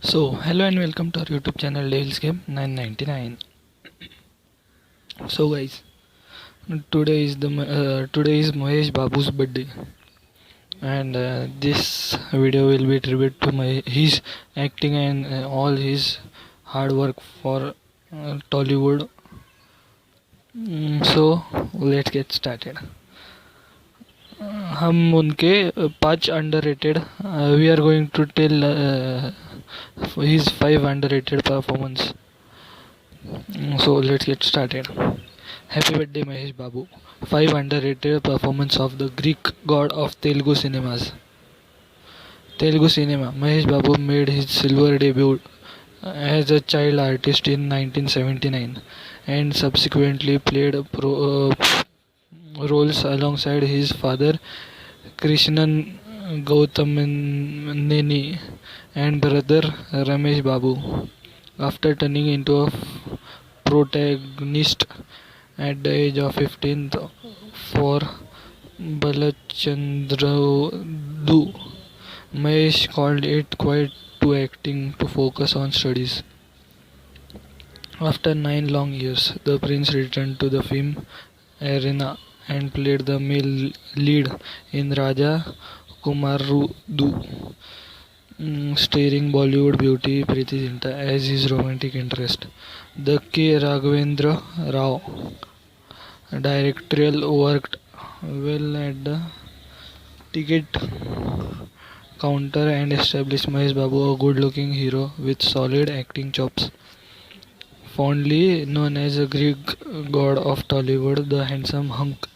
So, hello and welcome to our YouTube channel Devil's Game 999. So, guys, today is Mahesh Babu's birthday, and this video will be tribute to his acting and all his hard work for Tollywood. So, let's get started. हम उनके पांच underrated we are going to tell his five underrated performance. So let's get started. Happy birthday Mahesh Babu. 5 underrated performance of the Greek god of Telugu cinemas. Telugu cinema. Mahesh Babu made his silver debut as a child artist in 1979 and subsequently played roles alongside his father Krishnan Gautamaneni and brother Ramesh Babu. After turning into a protagonist at the age of 15 for Balachandru, Mahesh called it quite to acting to focus on studies. After 9 long years, the prince returned to the film arena and played the male lead in Raja Kumarudu, starring Bollywood beauty Preeti Zinta as his romantic interest. The K. Raghavendra Rao directorial worked well at the ticket counter and established Mahesh Babu a good-looking hero with solid acting chops. Fondly known as a Greek god of Tollywood, the handsome hunk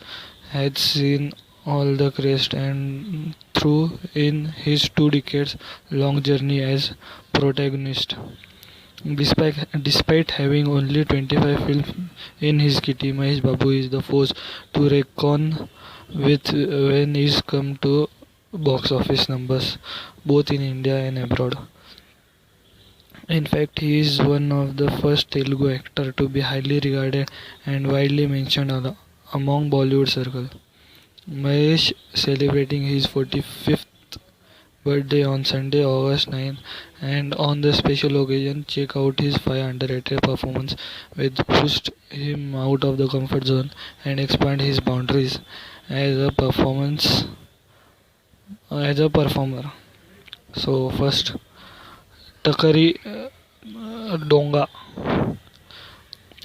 had seen all the crest and through in his 2 decades-long journey as protagonist. Despite having only 25 films in his kitty, Mahesh Babu is the force to reckon with when he's come to box office numbers, both in India and abroad. In fact, he is one of the first Telugu actor to be highly regarded and widely mentioned among Bollywood circle. Mahesh celebrating his 45th birthday on Sunday, August 9, and on the special occasion, check out his 5 underrated performance which boost him out of the comfort zone and expand his boundaries as a performer. So first, Takari Donga.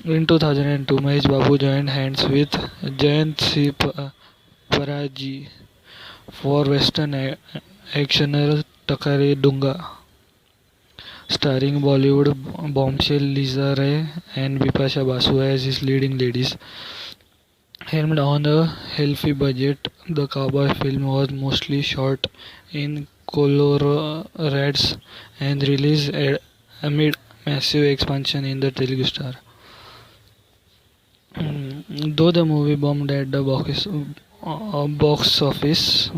In 2002, Mahesh Babu joined hands with Jayant C. Paraji for Western actioner Takare Dunga, starring Bollywood bombshell Lisa Ray and Bipasha Basu as his leading ladies. Filmed on a healthy budget, the cowboy film was mostly shot in Colorado and released amid massive expansion in the Telugu star. Though the movie bombed at the box office,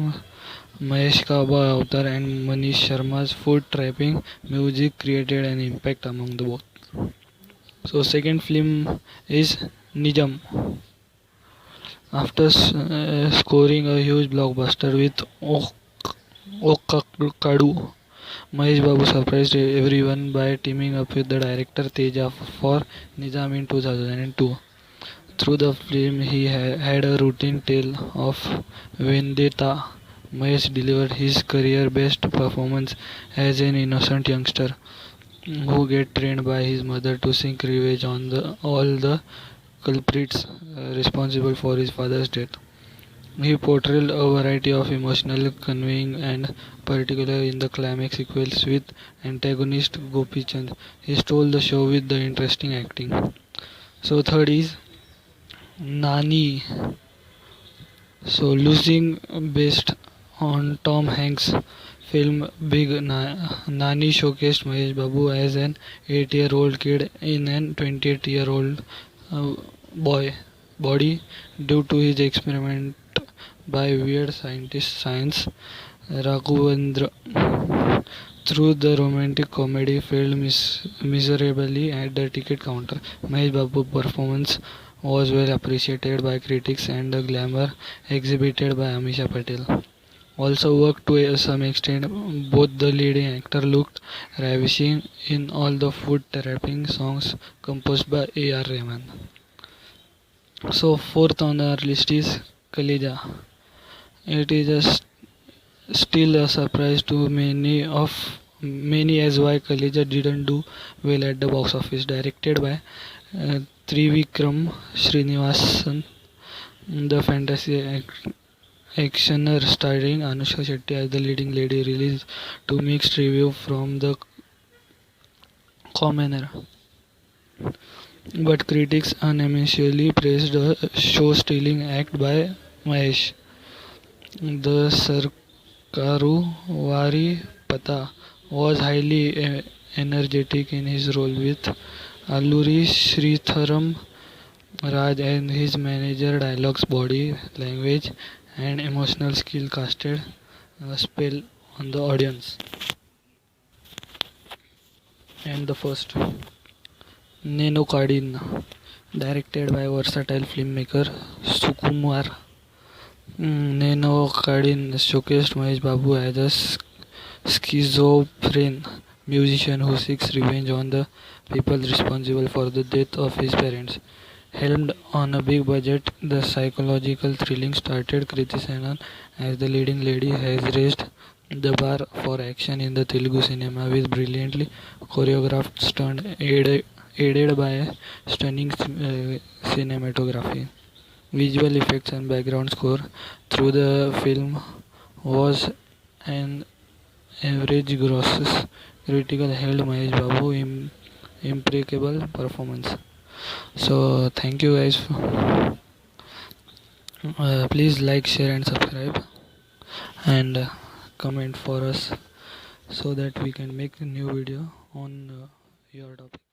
Mahesh Cowboy Avatar and Manish Sharma's foot trapping music created an impact among the both. So second film is Nijam. After scoring a huge blockbuster with Okakadu, Mahesh Babu surprised everyone by teaming up with the director Teja for Nizam in 2002. Through the film, he had a routine tale of vendetta. Mahesh delivered his career best performance as an innocent youngster who gets trained by his mother to seek revenge on all the culprits responsible for his father's death. He portrayed a variety of emotional conveying and particularly in the climax sequence with antagonist Gopi Chand. He stole the show with the interesting acting. So third is Nani. So losing based on Tom Hanks' film Big Nani showcased Mahesh Babu as an 8-year-old kid in an 28-year-old body due to his experiment by weird science Raghavendra. Through the romantic comedy failed miserably at the ticket counter, Mahesh Babu's performance was well appreciated by critics and the glamour exhibited by Amisha Patel also worked to some extent. Both the leading actor looked ravishing in all the foot-tapping songs composed by A.R. Rahman. So fourth on our list is Kaleja. It is still a surprise to many as why Kaleja didn't do well at the box office. Directed by Trivikram Srinivasan, the fantasy actioner starring Anushka Shetty as the leading lady released to mixed review from the commoner. But critics unanimously praised the show-stealing act by Mahesh. The Sarkaru Vari Pata was highly energetic in his role with Alluri Sritharam Raj and his manager dialogues, body language, and emotional skill casted a spell on the audience. And the first, Neno Kadin, directed by versatile filmmaker Sukumar. Neno Kadin showcased Mahesh Babu as a schizophrenic musician who seeks revenge on the people responsible for the death of his parents. Helmed on a big budget, the psychological thrilling started Kriti Sanon as the leading lady has raised the bar for action in the Telugu cinema with brilliantly choreographed stunt aided by a stunning cinematography. Visual effects and background score through the film was an average grosses. Critical held Mahesh Babu impeccable performance. So thank you guys. Please like, share, and subscribe, and comment for us so that we can make a new video on your topic.